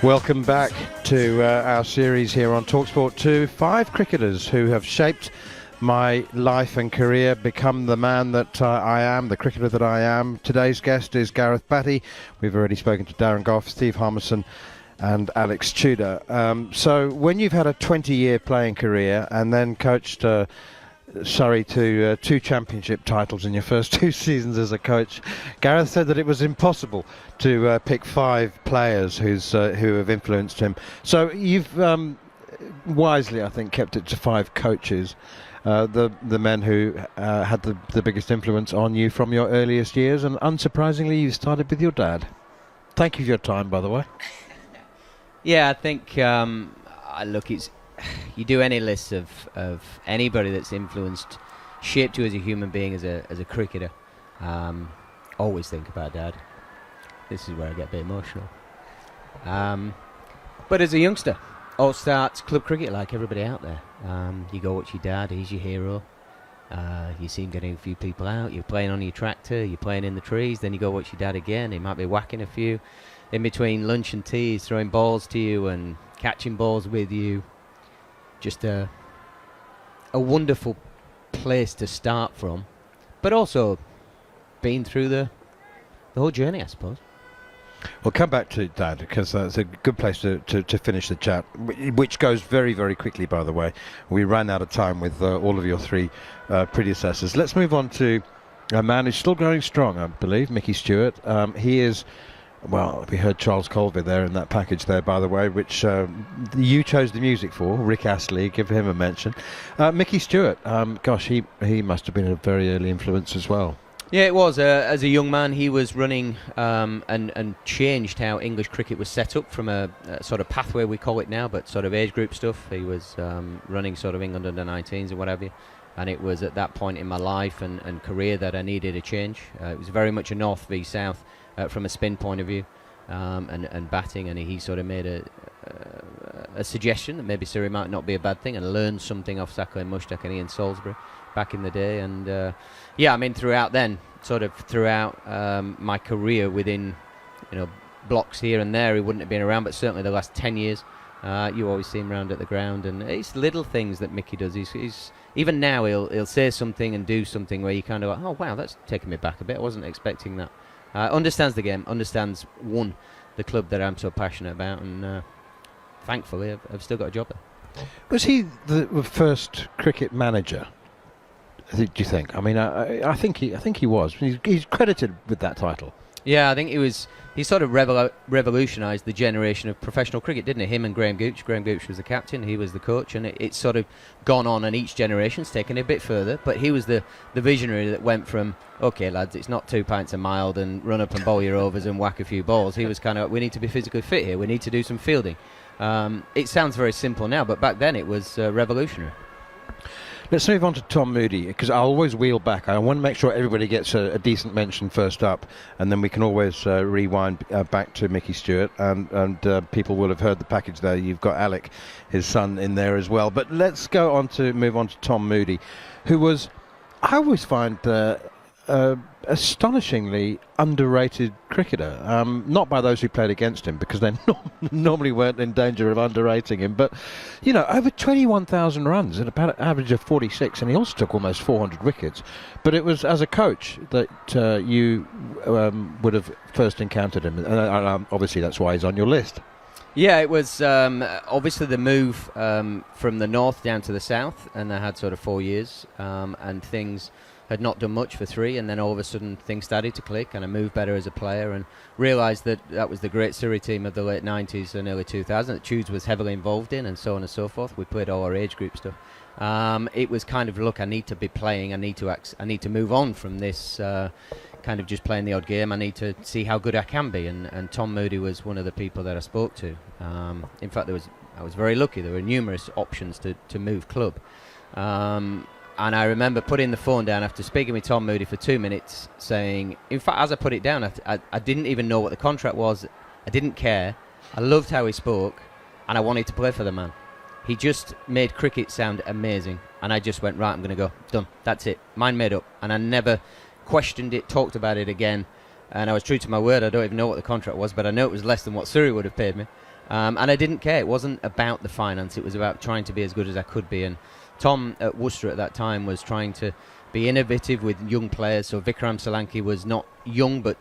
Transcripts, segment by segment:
Welcome back to our series here on talkSPORT 2. 5 cricketers who have shaped my life and career, become the man that I am, the cricketer that I am. Today's guest is Gareth Batty. We've already spoken to Darren Gough, Steve Harmison and Alex Tudor. So when you've had a 20-year playing career and then coached Surrey to 2 championship titles in your first 2 seasons as a coach, Gareth said that it was impossible to pick 5 players who have influenced him. So you've wisely, I think, kept it to 5 coaches, the men who had the biggest influence on you from your earliest years, and unsurprisingly you started with your dad. Thank you for your time, by the way. Yeah, I think look, you do any list of anybody that's influenced, shaped you as a human being, as a cricketer. Always think about Dad. This is where I get a bit emotional. But as a youngster, all starts club cricket like everybody out there. You go watch your dad, he's your hero. You see him getting a few people out, you're playing on your tractor, you're playing in the trees, then you go watch your dad again, he might be whacking a few. In between lunch and tea, he's throwing balls to you and catching balls with you. Just a wonderful place to start from, but also been through the whole journey, I suppose. We'll come back to Dad, because that's a good place to finish the chat, which goes very, very quickly, by the way. We ran out of time with all of your 3 predecessors. Let's move on to a man who's still growing strong, I believe, Mickey Stewart. He is... Well, we heard Charles Colville there in that package there, by the way, which you chose the music for. Rick Astley, give him a mention. Mickey Stewart, gosh, he must have been a very early influence as well. Yeah, it was. As a young man, he was running and changed how English cricket was set up from a sort of pathway, we call it now, but sort of age group stuff. He was running sort of England under 19s and whatever. And it was at that point in my life and career that I needed a change. It was very much a north v south from a spin point of view and batting. And he sort of made a suggestion that maybe Surrey might not be a bad thing, and learned something off Sacco and Mushtaq and Ian Salisbury back in the day. And yeah, I mean, throughout my career, within blocks here and there, he wouldn't have been around, but certainly the last 10 years, you always see him around at the ground. And it's little things that Mickey does. He's even now he'll say something and do something where you kind of like, oh wow, that's taking me back a bit. I wasn't expecting that. Understands the game, understands the club that I'm so passionate about, and thankfully I've still got a job there. Was he the first cricket manager, do you think? I mean, I think he was. He's credited with that title. Yeah, I think he sort of revolutionised the generation of professional cricket, didn't it? Him and Graham Gooch. Graham Gooch was the captain, he was the coach, and it's sort of gone on, and each generation's taken it a bit further. But he was the visionary that went from, OK, lads, it's not 2 pints a mild and run up and bowl your overs and whack a few balls. He was kind of, we need to be physically fit here, we need to do some fielding. It sounds very simple now, but back then it was revolutionary. Let's move on to Tom Moody, because I'll always wheel back. I want to make sure everybody gets a decent mention first up, and then we can always rewind back to Mickey Stewart, and people will have heard the package there. You've got Alec, his son, in there as well. But let's move on to Tom Moody, who was, I always find, astonishingly underrated cricketer. Not by those who played against him, because they normally weren't in danger of underrating him, but over 21,000 runs at about an average of 46, and he also took almost 400 wickets. But it was as a coach that you would have first encountered him, and obviously that's why he's on your list. Yeah, it was obviously the move from the north down to the south, and I had sort of 4 years, and things had not done much for 3, and then all of a sudden things started to click, and I moved better as a player, and realised that was the great Surrey team of the late 90s and early 2000s that Tudes was heavily involved in, and so on and so forth. We played all our age group stuff. It was kind of, look, I need to be playing, I need to move on from this kind of just playing the odd game. I need to see how good I can be, and Tom Moody was one of the people that I spoke to. In fact, I was very lucky. There were numerous options to move club. And I remember putting the phone down after speaking with Tom Moody for 2 minutes, saying, in fact, as I put it down, I didn't even know what the contract was. I didn't care. I loved how he spoke, and I wanted to play for the man. He just made cricket sound amazing, and I just went, right, I'm going to go. Done. That's it. Mind made up. And I never questioned it, talked about it again, and I was true to my word. I don't even know what the contract was, but I know it was less than what Surrey would have paid me. And I didn't care. It wasn't about the finance. It was about trying to be as good as I could be. And Tom at Worcester at that time was trying to be innovative with young players. So Vikram Solanki was not young, but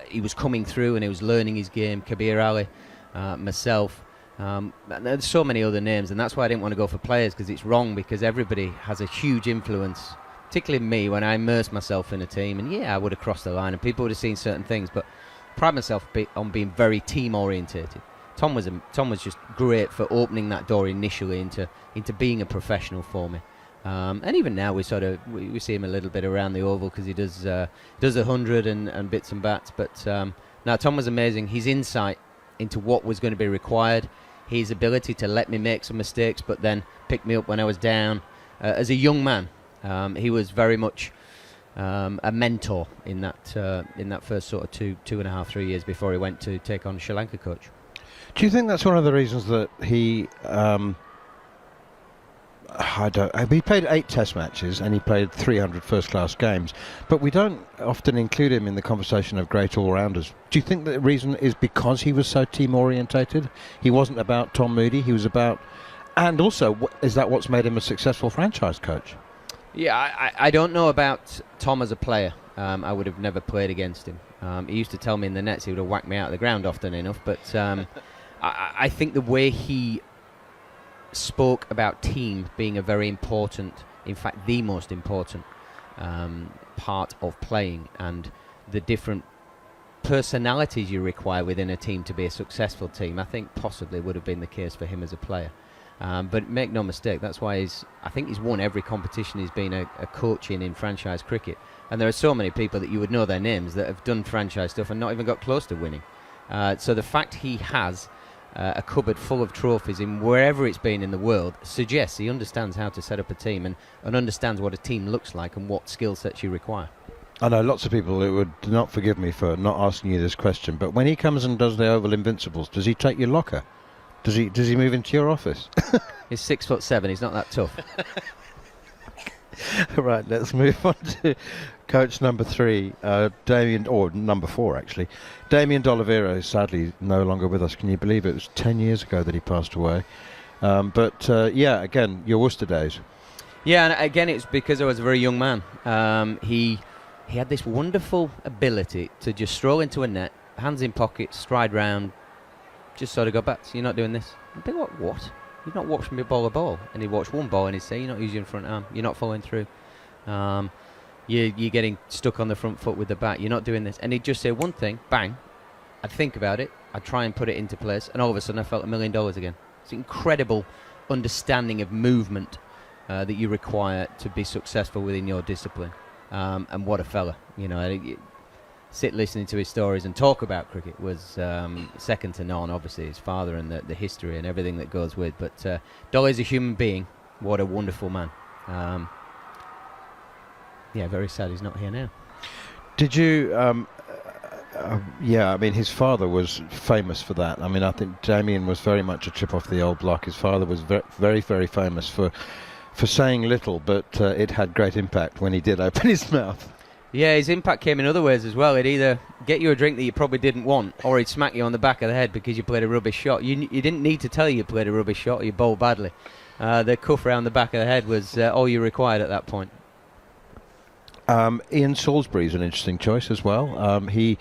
he was coming through and he was learning his game. Kabir Ali, myself. And there's so many other names, and that's why I didn't want to go for players, because it's wrong, because everybody has a huge influence, particularly me, when I immerse myself in a team. And yeah, I would have crossed the line and people would have seen certain things, but I pride myself on being very team orientated. Tom was just great for opening that door initially into being a professional for me. And even now we see him a little bit around the oval, because he does 100 and bits and bats. But now Tom was amazing. His insight into what was going to be required, his ability to let me make some mistakes but then pick me up when I was down. As a young man, he was very much a mentor in that first sort of 2.5, 3 years before he went to take on Sri Lanka coach. Do you think that's one of the reasons that he he played 8 test matches and he played 300 first-class games, but we don't often include him in the conversation of great all-rounders. Do you think the reason is because he was so team-orientated? He wasn't about Tom Moody, he was about... And also, is that what's made him a successful franchise coach? Yeah, I don't know about Tom as a player. I would have never played against him. He used to tell me in the nets he would have whacked me out of the ground often enough, but I think the way he spoke about team being a very important, in fact the most important part of playing, and the different personalities you require within a team to be a successful team, I think possibly would have been the case for him as a player. But make no mistake, that's why I think he's won every competition he's been a coach in franchise cricket. And there are so many people that you would know their names that have done franchise stuff and not even got close to winning. So the fact he has a cupboard full of trophies in wherever it's been in the world suggests he understands how to set up a team and understands what a team looks like and what skill sets you require. I know lots of people who would not forgive me for not asking you this question, but when he comes and does the Oval Invincibles, does he take your locker? Does he move into your office? He's 6'7". He's not that tough. Right, let's move on to coach number 3, Damien, or number 4 actually. Damien D'Oliveira is sadly no longer with us. Can you believe it? It was 10 years ago that he passed away. Yeah, again, your Worcester days. Yeah, and again, it's because I was a very young man. He had this wonderful ability to just stroll into a net, hands in pockets, stride round, just sort of go back. So you're not doing this. I'd be like, what? You've not watched me bowl a ball. And he'd watch one ball and he'd say, you're not using your front arm. You're not following through. You're getting stuck on the front foot with the bat. You're not doing this. And he'd just say one thing, bang. I'd think about it. I'd try and put it into place. And all of a sudden I felt $1 million again. It's an incredible understanding of movement that you require to be successful within your discipline. And what a fella. Sit listening to his stories and talk about cricket was second to none. Obviously his father and the history and everything that goes with, but Dolly's a human being. What a wonderful man. Very sad he's not here now. Did you his father was famous for that. I think Damien was very much a chip off the old block. His father was very, very famous for saying little, but it had great impact when he did open his mouth. Yeah, his impact came in other ways as well. He'd either get you a drink that you probably didn't want, or he'd smack you on the back of the head because you played a rubbish shot. You didn't need to tell you played a rubbish shot or you bowled badly. The cuff round the back of the head was all you required at that point. Ian Salisbury's an interesting choice as well. We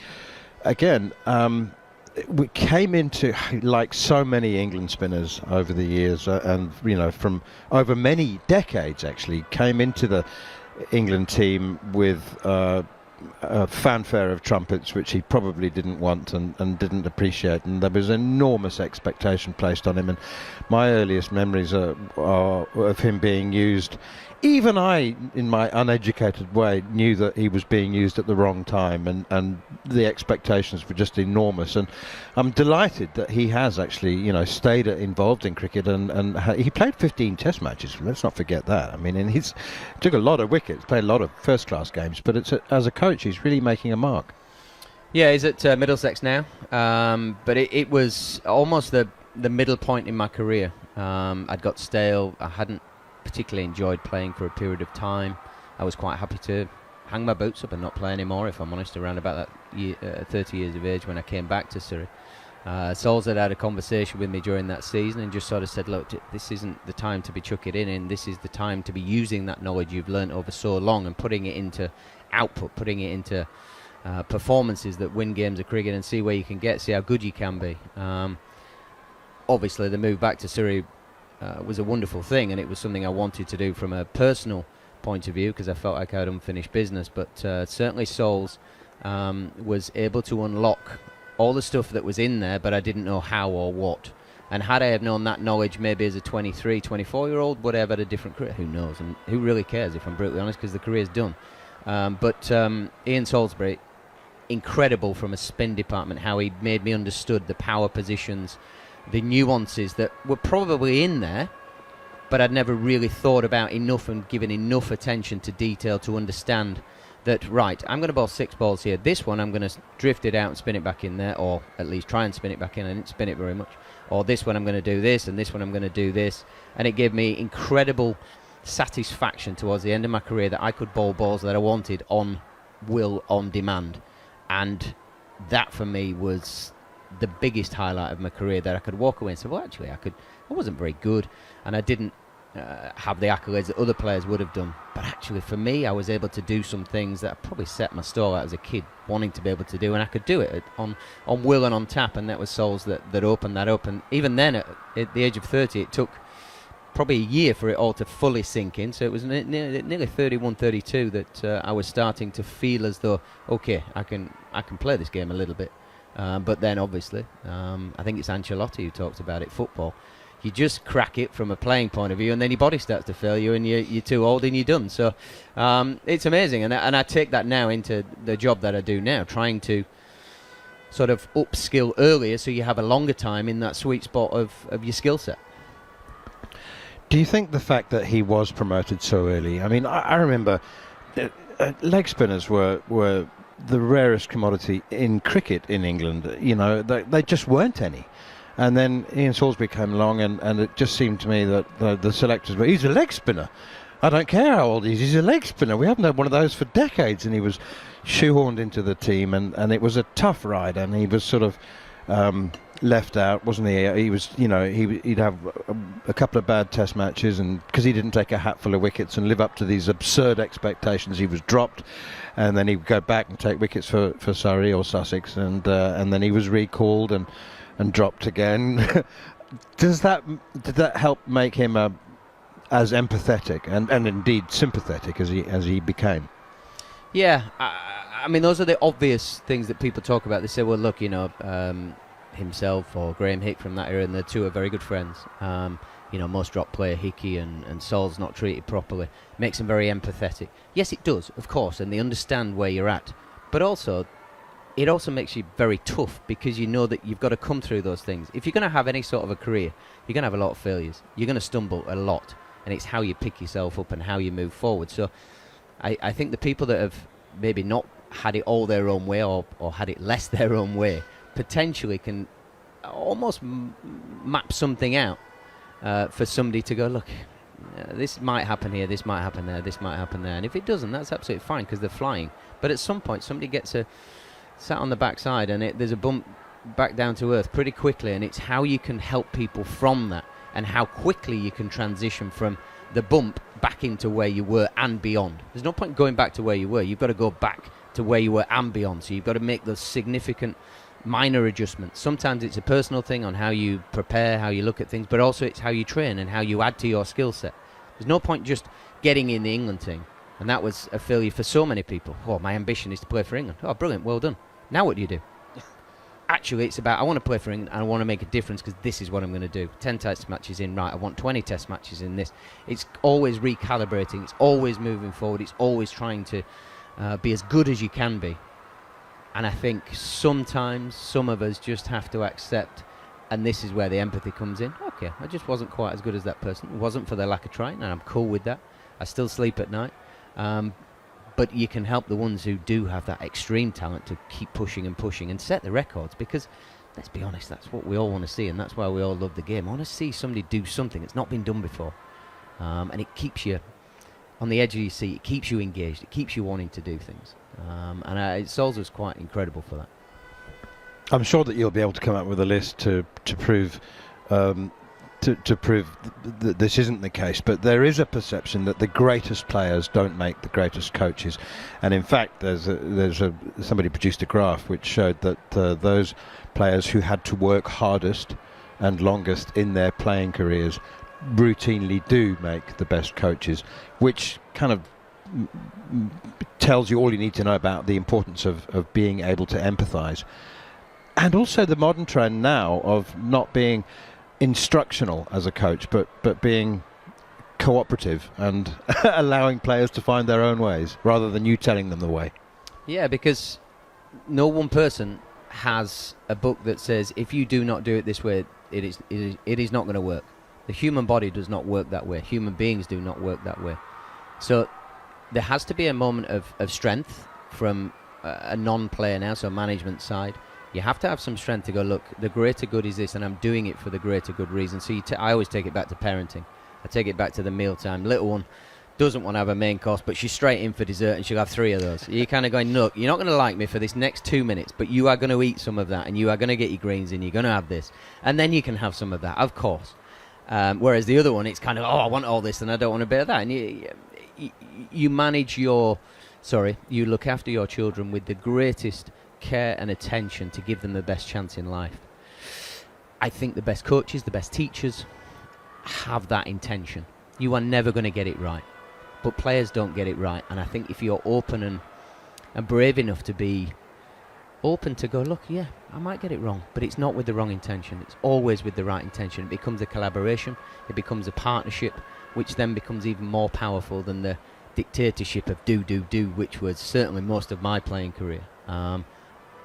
came into, like so many England spinners over the years, from over many decades actually, came into the England team with a fanfare of trumpets which he probably didn't want and didn't appreciate, and there was enormous expectation placed on him, and my earliest memories are of him being used. Even I, in my uneducated way, knew that he was being used at the wrong time, and the expectations were just enormous. And I'm delighted that he has actually, stayed involved in cricket, and he played 15 Test matches. Let's not forget that. And he's took a lot of wickets, played a lot of first-class games. But as a coach, he's really making a mark. Yeah, he's at Middlesex now, but it was almost the middle point in my career. I'd got stale. I hadn't particularly enjoyed playing for a period of time. I was quite happy to hang my boots up and not play anymore, if I'm honest, around about that 30 years of age when I came back to Surrey. Sols had a conversation with me during that season and just sort of said, look, this isn't the time to be chucking it in. This is the time to be using that knowledge you've learnt over so long and putting it into output, putting it into performances that win games of cricket and see where you can get, see how good you can be. Obviously, the move back to Surrey was a wonderful thing, and it was something I wanted to do from a personal point of view because I felt like I had unfinished business. But certainly Sols was able to unlock all the stuff that was in there, but I didn't know how or what. And had I have known that knowledge maybe as a 23, 24-year-old, would I have had a different career? Who knows? And who really cares, if I'm brutally honest, because the career's done. But Ian Salisbury, incredible from a spin department, how he made me understood the power positions, the nuances that were probably in there, but I'd never really thought about enough and given enough attention to detail to understand that, right, I'm going to bowl 6 balls here. This one, I'm going to drift it out and spin it back in there, or at least try and spin it back in. I didn't spin it very much. Or this one, I'm going to do this, and this one, I'm going to do this. And it gave me incredible satisfaction towards the end of my career that I could bowl balls that I wanted on will, on demand. And that, for me, was the biggest highlight of my career, that I could walk away and say, well, actually, I wasn't very good, and I didn't have the accolades that other players would have done. But actually, for me, I was able to do some things that I probably set my stall out as a kid, wanting to be able to do, and I could do it on will and on tap, and that was Sols that opened that up. And even then, at the age of 30, it took probably a year for it all to fully sink in. So it was nearly 31, 32 that I was starting to feel as though, okay, I can play this game a little bit. But then, obviously, I think it's Ancelotti who talks about it, football. You just crack it from a playing point of view, and then your body starts to fail you, and you're too old and you're done. So it's amazing, and I take that now into the job that I do now, trying to sort of upskill earlier so you have a longer time in that sweet spot of your skill set. Do you think the fact that he was promoted so early? I mean, I remember leg spinners were the rarest commodity in cricket in England. You know, they just weren't any. And then Ian Salisbury came along, and it just seemed to me that the selectors were, he's a leg spinner. I don't care how old he is, he's a leg spinner. We haven't had one of those for decades. And he was shoehorned into the team, and it was a tough ride, and he was sort of left out, wasn't he? He was, you know, he'd have a couple of bad test matches, and because he didn't take a hatful of wickets and live up to these absurd expectations, he was dropped, and then he'd go back and take wickets for Surrey or Sussex, and then he was recalled and dropped again. Did that help make him as empathetic and indeed sympathetic as he became? Yeah, I mean, those are the obvious things that people talk about. They say, well, look, you know, himself or Graham Hick from that era, and the two are very good friends. You know, most drop player Hickey and Sol's not treated properly. Makes him very empathetic. Yes, it does, of course, and they understand where you're at. But also, it also makes you very tough, because you know that you've got to come through those things. If you're going to have any sort of a career, you're going to have a lot of failures. You're going to stumble a lot, and it's how you pick yourself up and how you move forward. So I think the people that have maybe not had it all their own way, or had it less their own way, potentially can almost map something out for somebody to go, look, this might happen here, this might happen there, this might happen there. And if it doesn't, that's absolutely fine, because they're flying. But at some point, somebody gets sat on the backside, and there's a bump back down to earth pretty quickly, and it's how you can help people from that, and how quickly you can transition from the bump back into where you were and beyond. There's no point going back to where you were. You've got to go back to where you were and beyond. So you've got to make those significant minor adjustments. Sometimes it's a personal thing on how you prepare, how you look at things, but also it's how you train and how you add to your skill set. There's no point just getting in the England team, and that was a failure for so many people. Oh, my ambition is to play for England. Oh, brilliant, well done. Now what do you do? Actually, it's about, I want to play for England and I want to make a difference, because this is what I'm going to do. 10 test matches in, right, I want 20 test matches in this. It's always recalibrating, it's always moving forward, it's always trying to be as good as you can be. And I think sometimes some of us just have to accept, and this is where the empathy comes in. Okay, I just wasn't quite as good as that person. It wasn't for their lack of trying, and I'm cool with that. I still sleep at night. But you can help the ones who do have that extreme talent to keep pushing and set the records, because, let's be honest, that's what we all want to see, and that's why we all love the game. I want to see somebody do something that's not been done before, and it keeps you on the edge of your seat, it keeps you engaged, it keeps you wanting to do things, and Sols was quite incredible for that. I'm sure that you'll be able to come up with a list to prove to prove that this isn't the case, but there is a perception that the greatest players don't make the greatest coaches, and in fact somebody produced a graph which showed that those players who had to work hardest and longest in their playing careers routinely do make the best coaches, which kind of tells you all you need to know about the importance of being able to empathise. And also the modern trend now of not being instructional as a coach, but being cooperative and allowing players to find their own ways rather than you telling them the way. Yeah, because no one person has a book that says if you do not do it this way, it is not going to work. The human body does not work that way. Human beings do not work that way. So there has to be a moment of strength from a non-player now, so management side. You have to have some strength to go, look, the greater good is this, and I'm doing it for the greater good reason. So I always take it back to parenting. I take it back to the mealtime. Little one doesn't want to have a main course, but she's straight in for dessert, and she'll have 3 of those. You're kind of going, look, you're not going to like me for this next 2 minutes, but you are going to eat some of that, and you are going to get your greens in, you're going to have this, and then you can have some of that, of course. Whereas the other one, it's kind of, I want all this, and I don't want a bit of that. And you look after your children with the greatest care and attention to give them the best chance in life. I think the best coaches, the best teachers have that intention. You are never going to get it right, but players don't get it right. And I think if you're open and brave enough to be open to go, look, yeah, I might get it wrong, but it's not with the wrong intention. It's always with the right intention. It becomes a collaboration. It becomes a partnership, which then becomes even more powerful than the dictatorship of do, which was certainly most of my playing career.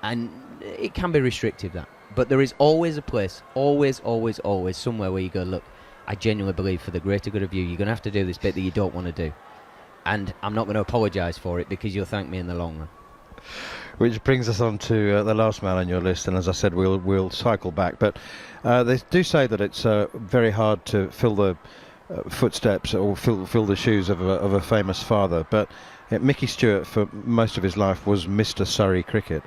And it can be restrictive, that. But there is always a place, always somewhere where you go, look, I genuinely believe for the greater good of you, you're going to have to do this bit that you don't want to do. And I'm not going to apologise for it because you'll thank me in the long run. Which brings us on to the last man on your list, and as I said, we'll cycle back. But they do say that it's very hard to fill the footsteps or fill the shoes of a famous father. But Mickey Stewart, for most of his life, was Mr. Surrey Cricket.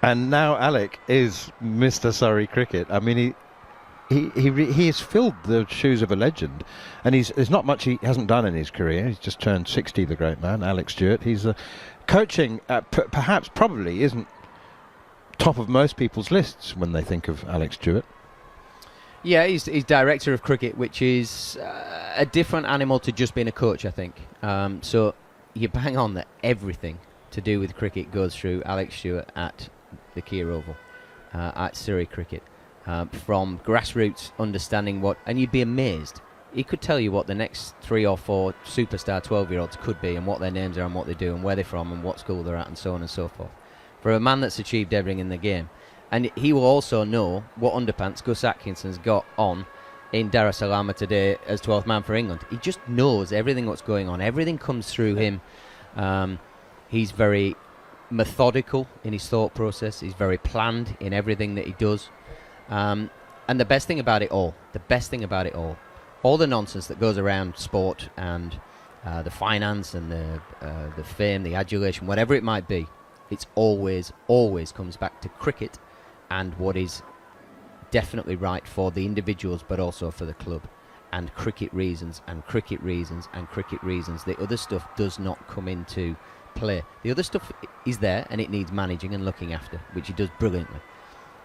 And now Alec is Mr. Surrey Cricket. I mean, he has filled the shoes of a legend, and there's not much he hasn't done in his career. He's just turned 60, the great man, Alec Stewart. He's coaching, probably isn't top of most people's lists when they think of Alec Stewart. Yeah, he's director of cricket, which is a different animal to just being a coach, I think. So you bang on that everything to do with cricket goes through Alec Stewart at the Kia Oval, at Surrey Cricket. From grassroots understanding what, and you'd be amazed, he could tell you what the next 3 or 4 superstar 12-year-olds could be and what their names are and what they do and where they're from and what school they're at and so on and so forth. For a man that's achieved everything in the game. And he will also know what underpants Gus Atkinson's got on in Dar es Salaam today as 12th man for England. He just knows everything what's going on. Everything comes through him. He's very methodical in his thought process. He's very planned in everything that he does. And the best thing about it all, all the nonsense that goes around sport and the finance and the fame, the adulation, whatever it might be, it's always comes back to cricket and what is definitely right for the individuals but also for the club. And cricket reasons and cricket reasons and cricket reasons. The other stuff does not come into play. The other stuff is there and it needs managing and looking after, which he does brilliantly.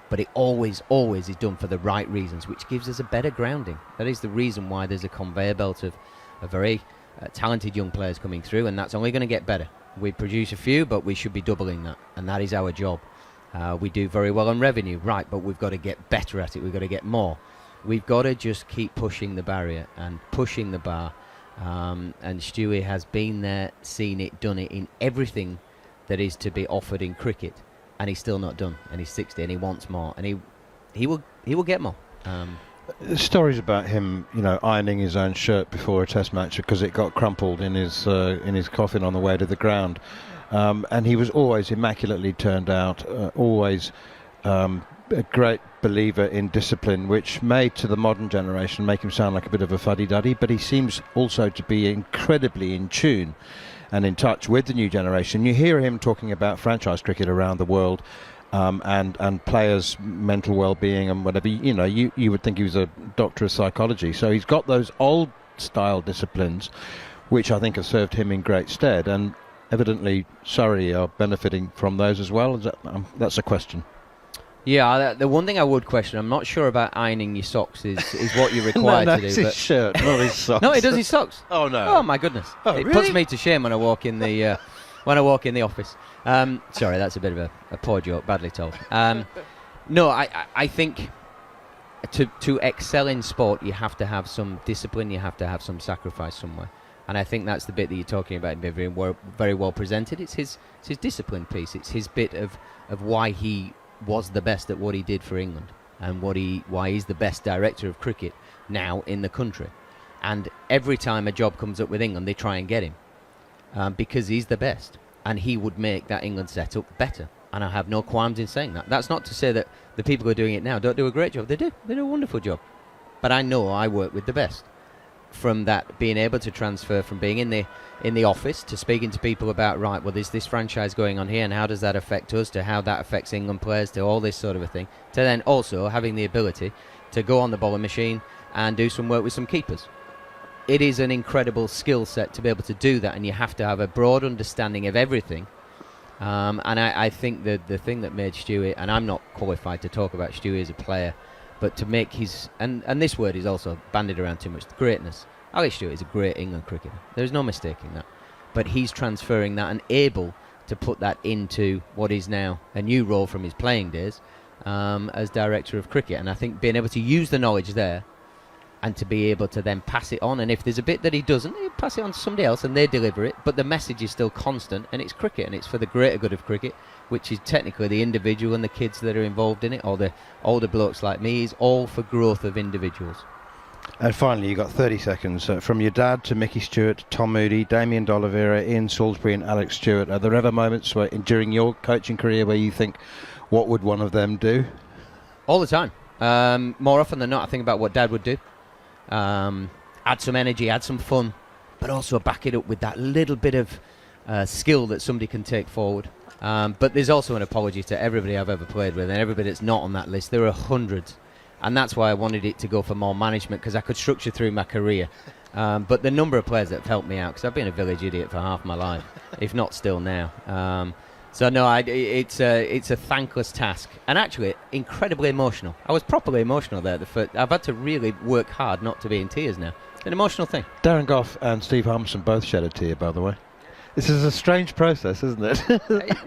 But it always is done for the right reasons, which gives us a better grounding. That is the reason why there's a conveyor belt of very talented young players coming through, and that's only going to get better. We produce a few, but we should be doubling that, and that is our job. We do very well on revenue, right, but we've got to get better at it. We've got to get more. We've got to just keep pushing the barrier and pushing the bar. And Stewie has been there, seen it, done it in everything that is to be offered in cricket. And he's still not done, and he's 60, and he wants more, and he will get more. Stories about him, ironing his own shirt before a Test match because it got crumpled in his coffin on the way to the ground, and he was always immaculately turned out, always a great believer in discipline, which may to the modern generation make him sound like a bit of a fuddy-duddy, but he seems also to be incredibly in tune and in touch with the new generation. You hear him talking about franchise cricket around the world, and players' mental well-being and whatever. You would think he was a doctor of psychology. So he's got those old-style disciplines, which I think have served him in great stead. And evidently, Surrey are benefiting from those as well. That's a question. Yeah, the one thing I would question, I'm not sure about ironing your socks is what you're required no, to do. It's his shirt, not his socks. No, he does his socks. Oh no! Oh my goodness! Oh, it really? puts me to shame when I walk in the office. Sorry, that's a bit of a poor joke, badly told. No, I think to excel in sport, you have to have some discipline. You have to have some sacrifice somewhere. And I think that's the bit that you're talking about being very well presented. It's his discipline piece. It's his bit of why he was the best at what he did for England and why he's the best director of cricket now in the country. And every time a job comes up with England, they try and get him because he's the best. And he would make that England setup better. And I have no qualms in saying that. That's not to say that the people who are doing it now don't do a great job. They do. They do a wonderful job. But I know I work with the best. From that, being able to transfer from being in the office to speaking to people about, right, well, there's this franchise going on here and how does that affect us, to how that affects England players, to all this sort of a thing, to then also having the ability to go on the bowling machine and do some work with some keepers. It is an incredible skill set to be able to do that, and you have to have a broad understanding of everything. And I think that the thing that made Stewie, and I'm not qualified to talk about Stewie as a player, but to make his, and this word is also bandied around too much, greatness. Alex Stewart is a great England cricketer. There's no mistaking that. But he's transferring that and able to put that into what is now a new role from his playing days as director of cricket. And I think being able to use the knowledge there and to be able to then pass it on. And if there's a bit that he doesn't, he'll pass it on to somebody else and they deliver it. But the message is still constant, and it's cricket, and it's for the greater good of cricket, which is technically the individual and the kids that are involved in it, or the older blokes like me, is all for growth of individuals. And finally, you've got 30 seconds. From your dad to Mickey Stewart, Tom Moody, Damien D'Oliveira, Ian Salisbury and Alex Stewart, are there ever moments where, during your coaching career, where you think, what would one of them do? All the time. More often than not, I think about what Dad would do. Add some energy, add some fun, but also back it up with that little bit of skill that somebody can take forward. But there's also an apology to everybody I've ever played with, and everybody that's not on that list. There are hundreds. And that's why I wanted it to go for more management, because I could structure through my career. But the number of players that have helped me out, because I've been a village idiot for half my life, if not still now. So no, it's a thankless task, and actually incredibly emotional. I was properly emotional there. I've had to really work hard not to be in tears now. It's an emotional thing. Darren Gough and Steve Harmison both shed a tear, by the way. This is a strange process, isn't it?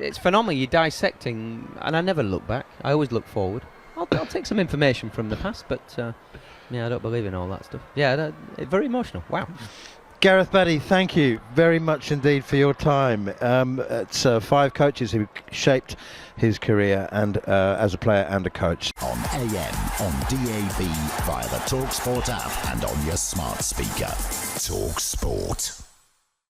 It's phenomenal. You're dissecting, and I never look back. I always look forward. I'll take some information from the past, but I don't believe in all that stuff. Yeah, very emotional. Wow. Gareth Batty, thank you very much indeed for your time. It's 5 coaches who shaped his career and as a player and a coach. On AM, on DAB, via the talkSPORT app and on your smart speaker. talkSPORT.